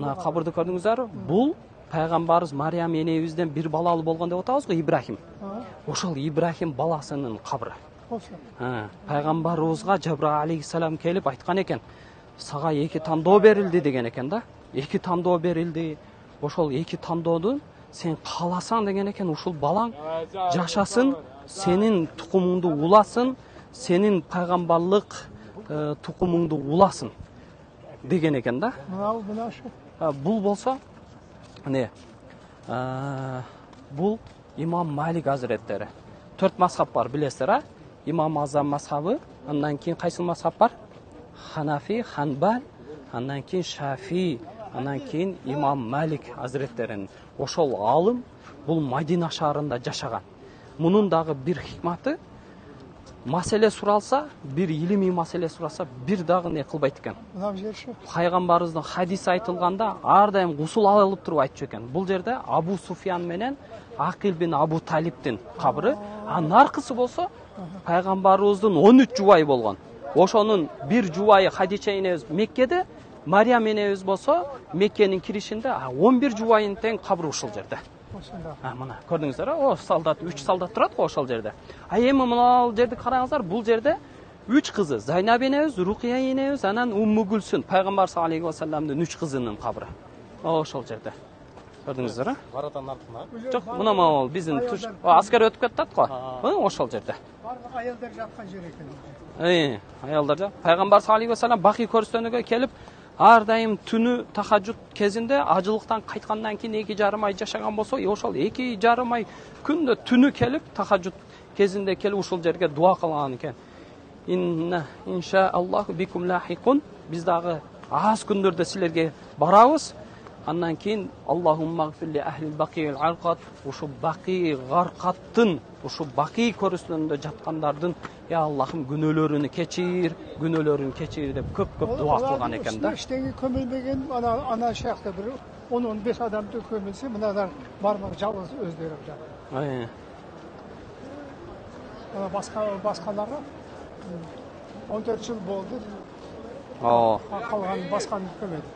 Мына кабырды көрдүңүздөр? Бул пайгамбарыбыз Мариям энебизден бир балалуу болгон деп атабыз го, Ибрахим. Ошол Ибрахим баласынын кабры. Пайгамбарыбызга Жабраил алейхиссалам келип айткан экен, сага эки тандоо берилди деген экен да. Эки тандоо берилди. Ошол эки тандоодун сен кааласаң деген экен, ушул балаң жашасын, сенин тукумуңду уласын, сенин пайгамбарлык тукумуңду уласын деген экен да. Бул болсо, не? Бул имам Малик азиреттери. 4 мазхаб бар, билесиздер, а? Имам Азам мазхабы, андан кийин кайсы мазхаб бар? Ханафи, Ханбал, андан кийин Шафи, андан кийин имам Малик азиреттерин. Ошол алым бул Мадина шаарында жашаган. Мунун дагы бир хикматы, маселе суралса, бир илимий маселе сураса, бир дагы не кылбайт экен. Пайгамбарыбыздын хадиси айтылганда ар дайым гусул алып туруп айтчу экен. Бул жерде Абу Суфиян менен Акил бин Абу Талиптин кабры, наркысы болсо пайгамбарыбыздын 13 жубайы болгон. Ошонун бир жубайы Хадича энебиз Меккеде, Мариям энебиз болсо Меккенин киришинде 11 жубайын тең кабры ушул жерде. Мына көрдүңүздөр, о солдат, 3 солдат турат го ошол жерде. Эми мына жерди караңыздар, бул жерде 3 кызы, Зайнаб энебиз, Рукия энебиз, анан Умму Гүлсүн, пайгамбар саллаллаху алейхи ва салламдын 3 кызынын кабры. Ошол жерде. Көрдүңүздөр, а? Баратан артына. Жок, мына могул биздин аскер өтүп кетти го. Ошол жерде. Барлык аялдар жаткан жер экен. Аялдар жак. Пайгамбар саллаллаху алейхи ва саллам Бакый көрүстөнүгө келип, ар дайым түнү тахажжуд кезинде ажылыктан кайткандан кийин 2,5 ай жашаган болсо, ошол 2,5 ай күндө түнү келип тахажжуд кезинде келип ушул жерге дуа кылган экен. Иншааллаху бикум лахикун. Биз дагы аз күндөрдө силерге барабыз. Андан кийин Аллахумма гфирли ахлил бакиил аркат, ушу Бакий гаркаттын, ушу Бакий көрүстөнүндө жаткандардын, я Аллахым күнөөлөрүн кечир деп көп дуа кылган экен да. Эчтеги көмүлбөгөн ана шаякта бир 10-15 адамды көмүлсө, мыналар бармак жалгыз өздөрү жатат. Баскаларга 14 жыл болду. Калган басканы көмөдү.